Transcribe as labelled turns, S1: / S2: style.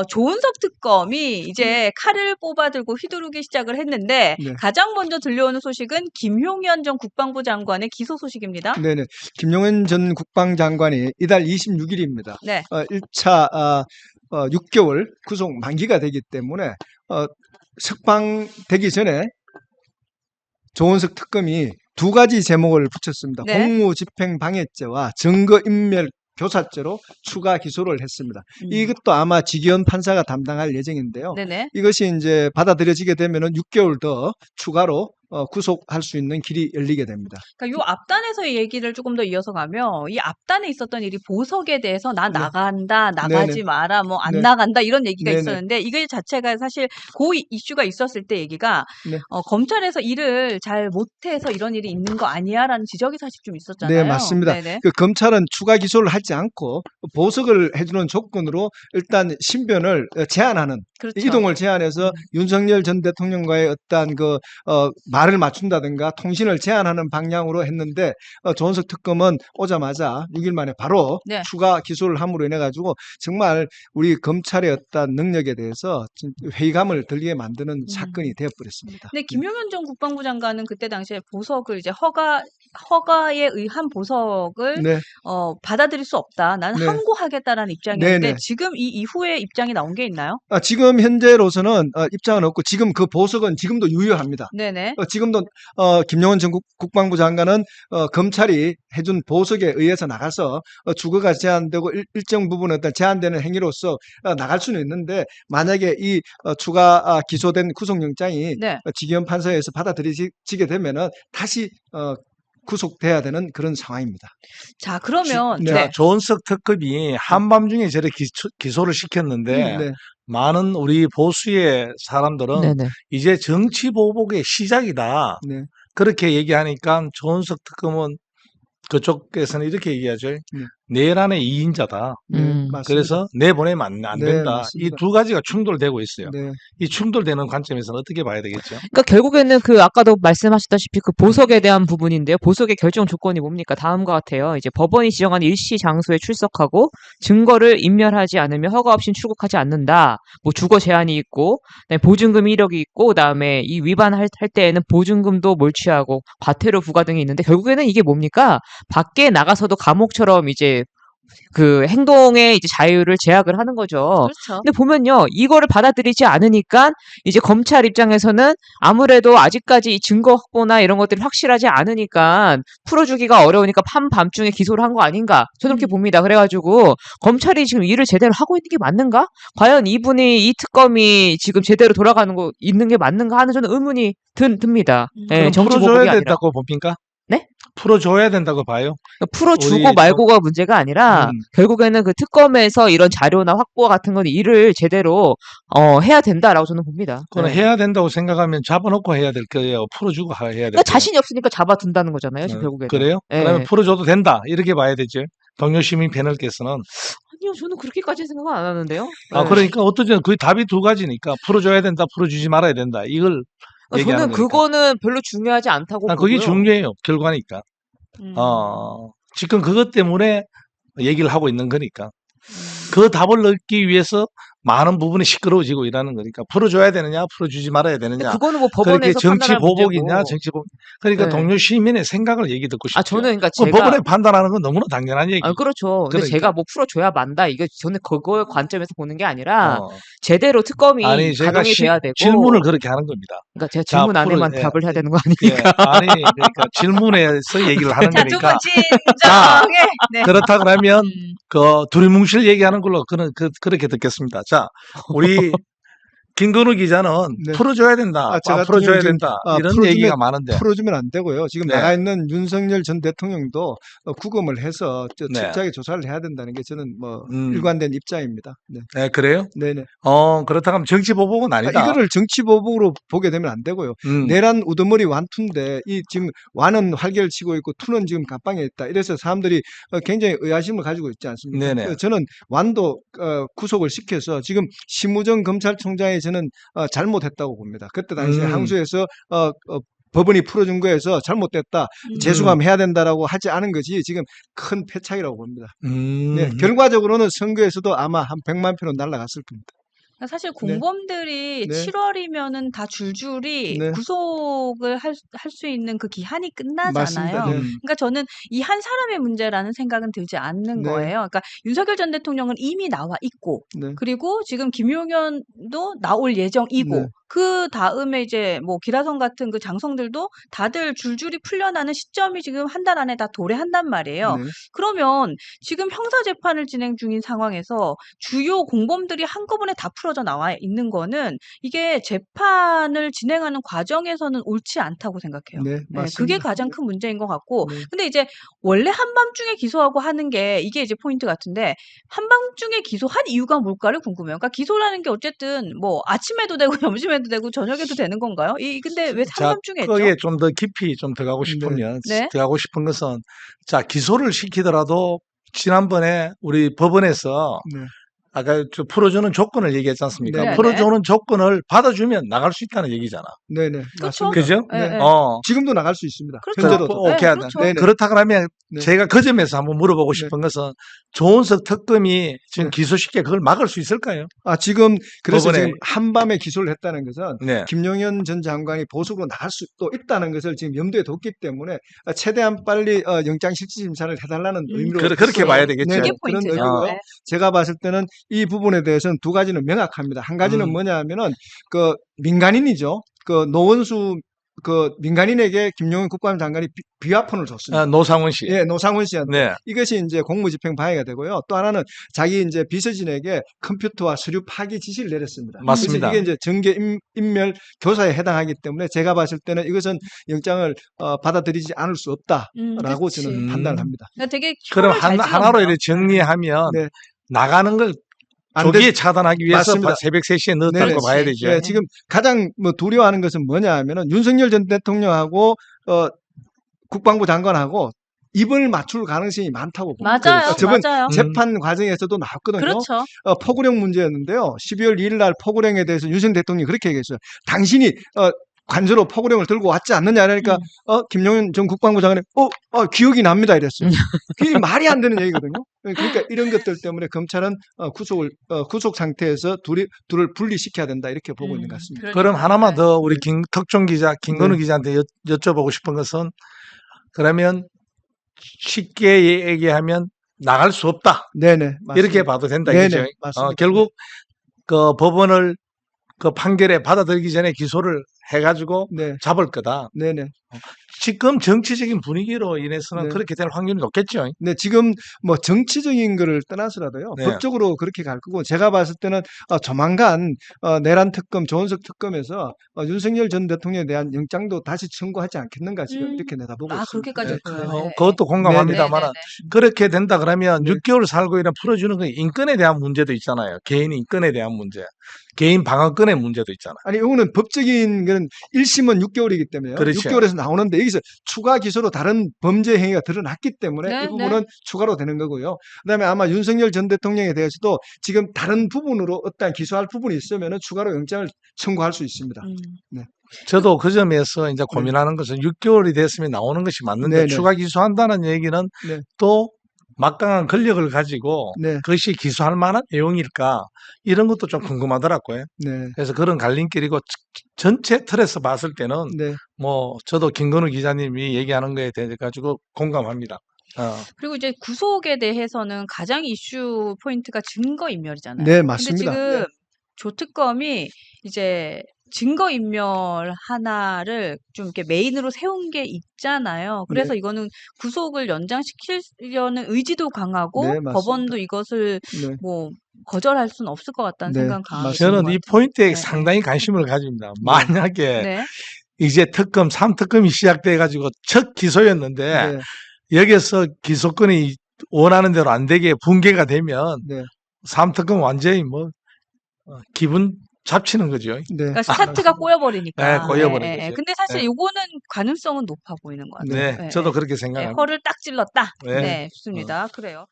S1: 조은석 특검이 이제 칼을 뽑아들고 휘두르기 시작을 했는데
S2: 네.
S1: 가장 먼저 들려오는 소식은 김용현 전 국방부 장관의 기소 소식입니다.
S2: 네네. 김용현 전 국방장관이 이달 26일입니다.
S1: 네.
S2: 1차 6개월 구속 만기가 되기 때문에 석방되기 전에 조은석 특검이 두 가지 제목을 붙였습니다.
S1: 네.
S2: 공무집행방해죄와 증거인멸 교사죄로 추가 기소를 했습니다. 이것도 아마 지기현 판사가 담당할 예정인데요.
S1: 네네.
S2: 이것이 이제 받아들여지게 되면은 6개월 더 추가로 구속할 수 있는 길이 열리게 됩니다.
S1: 그러니까 요 앞단에서의 얘기를 조금 더 이어서 가면 이 앞단에 있었던 일이 보석에 대해서 나
S2: 네.
S1: 나간다, 나가지
S2: 네네.
S1: 마라, 뭐 안
S2: 네.
S1: 나간다 이런 얘기가
S2: 네네.
S1: 있었는데 이게 자체가 사실 이슈가 있었을 때 얘기가
S2: 네.
S1: 검찰에서 일을 잘 못해서 이런 일이 있는 거 아니야라는 지적이 사실 좀 있었잖아요.
S2: 네, 맞습니다.
S1: 네네.
S2: 그 검찰은 추가 기소를 하지 않고 보석을 해주는 조건으로 일단 신변을 제한하는
S1: 그렇죠.
S2: 이동을 제한해서 윤석열 전 대통령과의 어떤 말을 맞춘다든가 통신을 제한하는 방향으로 했는데 조은석 특검은 오자마자 6일 만에 바로
S1: 네.
S2: 추가 기소를 함으로 인해 가지고 정말 우리 검찰의 어떤 능력에 대해서 회의감을 들게 만드는 사건이 되어버렸습니다.
S1: 근데 김용현 전 국방부 장관은 그때 당시에 보석을 이제 허가에 의한 보석을
S2: 네.
S1: 받아들일 수 없다. 나는
S2: 네.
S1: 항고하겠다라는 입장이었는데
S2: 네네.
S1: 지금 이 이후에 입장이 나온 게 있나요?
S2: 지금 현재로서는 입장은 없고 지금 그 보석은 지금도 유효합니다.
S1: 네네.
S2: 지금도 김용원 전 국방부 장관은 검찰이 해준 보석에 의해서 나가서 주거가 제한되고 일정 부분 어떤 제한되는 행위로서 나갈 수는 있는데 만약에 이 추가 기소된 구속영장이
S1: 네.
S2: 지기현 판사에서 받아들여지게 되면은 다시 구속돼야 되는 그런 상황입니다.
S1: 자, 그러면
S2: 네.
S1: 네.
S3: 조은석 특검이 한밤중에 저렇게 기소를 시켰는데
S2: 네.
S3: 많은 우리 보수의 사람들은
S4: 네네.
S3: 이제 정치 보복의 시작이다.
S2: 네.
S3: 그렇게 얘기하니까 조은석 특검은 그쪽에서는 이렇게 얘기하죠.
S2: 네.
S3: 내란의 2인자다.
S2: 네, 맞습니다.
S3: 그래서 내보내면 안
S2: 네,
S3: 된다. 이
S2: 맞습니다.
S3: 두 가지가 충돌되고 있어요.
S2: 네.
S3: 이 충돌되는 관점에서는 어떻게 봐야 되겠죠?
S4: 그러니까 결국에는 아까도 말씀하셨다시피 그 보석에 대한 부분인데요. 보석의 결정 조건이 뭡니까? 다음과 같아요. 이제 법원이 지정한 일시 장소에 출석하고 증거를 인멸하지 않으면 허가 없이 출국하지 않는다. 뭐 주거 제한이 있고, 그다음에 보증금 이력이 있고, 그다음에 이 위반할 때에는 보증금도 몰취하고 과태료 부과 등이 있는데 결국에는 이게 뭡니까? 밖에 나가서도 감옥처럼 이제 그 행동의 이제 자유를 제약을 하는 거죠.
S1: 그렇죠.
S4: 근데 보면요, 이거를 받아들이지 않으니까 이제 검찰 입장에서는 아무래도 아직까지 이 증거 확보나 이런 것들이 확실하지 않으니까 풀어주기가 어려우니까 한밤중에 기소를 한 거 아닌가? 저는 그렇게 봅니다. 그래가지고 검찰이 지금 일을 제대로 하고 있는 게 맞는가? 과연 이 특검이 지금 제대로 돌아가는 거 있는 게 맞는가 하는 저는 의문이 듭니다. 예,
S3: 그럼
S4: 정치 보복이
S3: 풀어줘야
S4: 아니라.
S3: 된다고 봅니까?
S4: 네?
S3: 풀어줘야 된다고 봐요.
S4: 풀어주고
S3: 우리
S4: 말고가 문제가 아니라 결국에는 그 특검에서 이런 자료나 확보 같은 건 일을 제대로 해야 된다라고 저는 봅니다.
S3: 그건
S4: 네.
S3: 해야 된다고 생각하면 잡아놓고 해야 될 거예요. 풀어주고 해야 될
S4: 그러니까
S3: 거예요.
S4: 자신이 없으니까 잡아둔다는 거잖아요. 지금 결국에는.
S3: 그래요?
S4: 예.
S3: 그러면 풀어줘도 된다. 이렇게 봐야 되죠. 동료 시민 패널께서는.
S4: 아니요, 저는 그렇게까지 생각 안 하는데요.
S3: 그러니까 어떠든 그 답이 두 가지니까 풀어줘야 된다, 풀어주지 말아야 된다. 이걸 얘기하는
S4: 저는
S3: 거니까.
S4: 그거는 별로 중요하지 않다고
S3: 그게
S4: 보고요.
S3: 중요해요. 결과니까. 지금 그것 때문에 얘기를 하고 있는 거니까. 그 답을 얻기 위해서 많은 부분이 시끄러워지고 이러는 거니까 풀어줘야 되느냐, 풀어주지 말아야
S4: 근데
S3: 되느냐.
S4: 그거는 뭐
S3: 그렇게
S4: 법원에서
S3: 정치
S4: 판단할
S3: 보복이냐,
S4: 문제고.
S3: 정치 보복. 그러니까
S4: 네.
S3: 동료 시민의 생각을 얘기 듣고 싶죠.
S4: 저는 그러니까
S3: 그
S4: 제가
S3: 법원에 판단하는 건 너무나 당연한 얘기.
S4: 그렇죠. 근데
S3: 그러니까.
S4: 제가 뭐 풀어줘야 만다. 이게 저는 그거 관점에서 보는 게 아니라
S3: 어.
S4: 제대로 특검이
S3: 아니, 제가
S4: 가동이 돼야 되고.
S3: 질문을 그렇게 하는 겁니다.
S4: 그러니까 제가
S3: 자,
S4: 질문 안에만
S3: 예.
S4: 답을 해야 되는 거
S3: 예.
S4: 아닙니까?
S3: 아니, 그러니까 질문에서 얘기를 하는
S1: 자, 두
S3: 거니까.
S1: 분 진정해. 네.
S3: 그렇다 그러면 두리뭉실 얘기하는 걸로 그렇게 듣겠습니다. 자, 우리 김건우 기자는
S2: 네.
S3: 풀어줘야 된다.
S2: 제가
S3: 풀어줘야
S2: 지금
S3: 된다. 이런 얘기가 많은데.
S2: 풀어주면 안 되고요. 지금
S3: 네.
S2: 나가 있는 윤석열 전 대통령도 구금을 해서
S3: 네.
S2: 철저하게 조사를 해야 된다는 게 저는
S3: 음.
S2: 일관된 입장입니다. 네.
S3: 네, 그래요?
S2: 네네.
S3: 그렇다면 정치 보복은 아니다.
S2: 이거를 정치 보복으로 보게 되면 안 되고요. 내란 우두머리 완투인데 이 지금 완은 활개를 치고 있고 투는 지금 갑방에 있다. 이래서 사람들이 굉장히 의아심을 가지고 있지 않습니까?
S3: 네네.
S2: 저는 완도 구속을 시켜서 지금 심우정 검찰총장이 저는 잘못했다고 봅니다. 그때 당시에 항소에서 법원이 풀어준 거에서 잘못됐다,
S1: 음.
S2: 재수감해야 된다라고 하지 않은 것이 지금 큰 패착이라고 봅니다. 네,
S3: 음.
S2: 결과적으로는 선거에서도 아마 한 100만 표는 날아갔을 겁니다.
S1: 그러니까 사실
S2: 네.
S1: 공범들이
S2: 네.
S1: 7월이면은 다 줄줄이
S2: 네.
S1: 구속을 할 수 있는 그 기한이 끝나잖아요.
S2: 맞습니다. 네.
S1: 그러니까 저는 이 한 사람의 문제라는 생각은 들지 않는
S2: 네.
S1: 거예요. 그러니까 윤석열 전 대통령은 이미 나와 있고,
S2: 네.
S1: 그리고 지금 김용현도 나올 예정이고,
S2: 네.
S1: 그 다음에 이제 뭐 기라성 같은 그 장성들도 다들 줄줄이 풀려나는 시점이 지금 한 달 안에 다 도래한단 말이에요.
S2: 네.
S1: 그러면 지금 형사 재판을 진행 중인 상황에서 주요 공범들이 한꺼번에 다 풀어져 나와 있는 거는 이게 재판을 진행하는 과정에서는 옳지 않다고 생각해요.
S2: 네,
S1: 네,
S2: 맞습니다.
S1: 그게 가장 큰 문제인 것 같고,
S2: 네.
S1: 근데 이제 원래 한밤중에 기소하고 하는 게 이게 이제 포인트 같은데, 한밤중에 기소한 이유가 뭘까를 궁금해요. 그러니까 기소라는 게 어쨌든 뭐 아침에도 되고 점심에도 되고 저녁에도 되는 건가요? 근데 왜
S3: 자,
S1: 한밤중에 했죠?
S3: 거기에 좀 더 깊이 좀 들어가고 싶으면,
S1: 네.
S3: 들어가고 싶은 것은, 자, 기소를 시키더라도, 지난번에 우리 법원에서,
S2: 네.
S3: 아까 풀어주는 조건을 얘기했지 않습니까?
S1: 네,
S3: 풀어주는 조건을 받아주면 나갈 수 있다는 얘기잖아.
S2: 네네.
S1: 그렇죠.
S2: 맞습니다.
S3: 그죠?
S1: 네,
S2: 네.
S1: 네.
S2: 지금도 나갈 수 있습니다.
S1: 그렇죠.
S2: 현재로도.
S3: 오케이
S1: 네,
S3: 하다.
S1: 그렇죠.
S2: 네네.
S3: 그렇다 그러면
S2: 네.
S3: 제가 그 점에서 한번 물어보고
S2: 네.
S3: 싶은 것은, 조은석 특검이 지금
S2: 네.
S3: 기소시켜 그걸 막을 수 있을까요?
S2: 지금 그래서
S3: 법원에-
S2: 지금 한밤에 기소를 했다는 것은
S3: 네.
S2: 김용현 전 장관이 보석으로 나갈 수도 있다는 것을 지금 염두에 뒀기 때문에 최대한 빨리 영장실질심사를 해달라는 의미로
S3: 그렇게 봐야 되겠죠.
S2: 네,
S1: 그게
S2: 그런
S1: 포인트죠.
S2: 의미고요.
S1: 네.
S2: 제가 봤을 때는 이 부분에 대해서는 두 가지는 명확합니다. 한 가지는
S3: 음.
S2: 뭐냐 하면은 그 민간인이죠. 그 노원수 그 민간인에게 김용현 국방장관이 비화폰을 줬습니다.
S3: 노상훈 씨.
S2: 예, 노상훈 씨한테.
S3: 네.
S2: 이것이 이제 공무집행 방해가 되고요. 또 하나는 자기 이제 비서진에게 컴퓨터와 서류 파기 지시를 내렸습니다.
S3: 맞습니다.
S2: 그래서 이게 이제 정계 인멸 교사에 해당하기 때문에 제가 봤을 때는 이것은 영장을 받아들이지 않을 수 없다라고
S1: 그치.
S2: 저는 판단을 합니다.
S1: 그러니까 되게
S3: 그럼
S1: 혀를 잘
S3: 하나로
S1: 찔렀네요.
S3: 이렇게 정리하면,
S2: 네.
S3: 나가는 걸
S2: 안
S3: 조기에 차단하기 위해서
S2: 맞습니다.
S3: 새벽 3시에 넣었다고
S2: 네네.
S3: 봐야 되죠.
S2: 예, 지금 가장 두려워하는 것은 뭐냐 하면은 윤석열 전 대통령하고 국방부 장관하고 입을 맞출 가능성이 많다고 봅니다.
S1: 맞아요.
S2: 저번
S1: 맞아요.
S2: 재판 과정에서도 나왔거든요.
S1: 그렇죠.
S2: 포구령 문제였는데요. 12월 2일 날 포구령에 대해서 윤석열 대통령이 그렇게 얘기했어요. 당신이 관저로 포구령을 들고 왔지 않느냐 그러니까 김용현 전 국방부 장관이 기억이 납니다 이랬어요. 그게 말이 안 되는 얘기거든요. 그러니까 이런 것들 때문에 검찰은 구속 상태에서 둘을 분리시켜야 된다 이렇게 보고 있는 것 같습니다.
S1: 그러니까.
S3: 그럼 하나만 더 우리
S2: 네.
S3: 특종 기자 김건우
S2: 네.
S3: 기자한테 여쭤보고 싶은 것은, 그러면 쉽게 얘기하면 나갈 수 없다
S2: 네네. 맞습니다.
S3: 이렇게 봐도 된다
S2: 네네,
S3: 이죠.
S2: 맞습니다.
S3: 결국 그 법원을 그 판결에 받아들이기 전에 기소를 해가지고
S2: 네.
S3: 잡을 거다.
S2: 네네.
S3: 지금 정치적인 분위기로 인해서는
S2: 네.
S3: 그렇게 될 확률이 높겠죠.
S2: 네, 지금 뭐 정치적인 거를 떠나서라도요.
S3: 네.
S2: 법적으로 그렇게 갈 거고 제가 봤을 때는 조만간 내란 특검, 조은석 특검에서 윤석열 전 대통령에 대한 영장도 다시 청구하지 않겠는가 지금 이렇게 내다보고 있습니다.
S1: 그렇게까지
S3: 네,
S1: 보여요.
S3: 그것도 공감합니다만,
S1: 네네네.
S3: 그렇게 된다 그러면
S2: 네.
S3: 6개월 살고 이런 풀어주는 건 인권에 대한 문제도 있잖아요. 개인 인권에 대한 문제, 개인 방어권의 문제도 있잖아요.
S2: 아니, 이거는 법적인 거는 1심은 6개월이기 때문에요.
S3: 그렇죠.
S2: 6개월에서 나오는데 여기서 추가 기소로 다른 범죄 행위가 드러났기 때문에
S1: 네,
S2: 이 부분은 추가로 되는 거고요. 그다음에 아마 윤석열 전 대통령에 대해서도 지금 다른 부분으로 어떤 기소할 부분이 있으면은 추가로 영장을 청구할 수 있습니다.
S3: 저도 그 점에서 이제 고민하는 것은 6개월이 됐으면 나오는 것이 맞는데,
S2: 네네.
S3: 추가 기소한다는 얘기는
S2: 네.
S3: 또 막강한 권력을 가지고
S2: 네.
S3: 그것이 기소할 만한 내용일까, 이런 것도 좀 궁금하더라고요.
S2: 네.
S3: 그래서 그런 갈림길이고, 전체 틀에서 봤을 때는
S2: 네.
S3: 뭐 저도 김건우 기자님이 얘기하는 거에 대해 가지고 공감합니다.
S1: 그리고 이제 구속에 대해서는 가장 이슈 포인트가 증거인멸이잖아요.
S2: 네,
S1: 근데
S2: 맞습니다.
S1: 지금
S2: 네.
S1: 조특검이 이제 증거인멸 하나를 좀 이렇게 메인으로 세운 게 있잖아요. 그래서
S2: 네.
S1: 이거는 구속을 연장시키려는 의지도 강하고
S2: 네, 맞습니다.
S1: 법원도 이것을
S2: 네.
S1: 뭐 거절할 수는 없을 것 같다는
S2: 네,
S1: 생각은 강하게
S2: 맞습니다.
S1: 드는
S3: 저는
S1: 것
S3: 이
S1: 같아요.
S3: 포인트에
S1: 네.
S3: 상당히 관심을 가집니다. 만약에
S1: 네.
S3: 이제 특검, 3특검이 시작돼 가지고 첫 기소였는데,
S2: 네.
S3: 여기서 기소권이 원하는 대로 안 되게 붕괴가 되면
S2: 네.
S3: 3특검 완전히 뭐 기분 잡치는 거죠.
S2: 네.
S1: 그러니까 스타트가 꼬여버리니까.
S3: 네, 꼬여버린 거죠.
S1: 근데 사실
S3: 네.
S1: 요거는 가능성은 높아 보이는 것 같아요.
S3: 네, 저도 그렇게
S1: 네,
S3: 생각합니다.
S1: 허를 딱 찔렀다.
S3: 네.
S1: 네, 좋습니다. 그래요.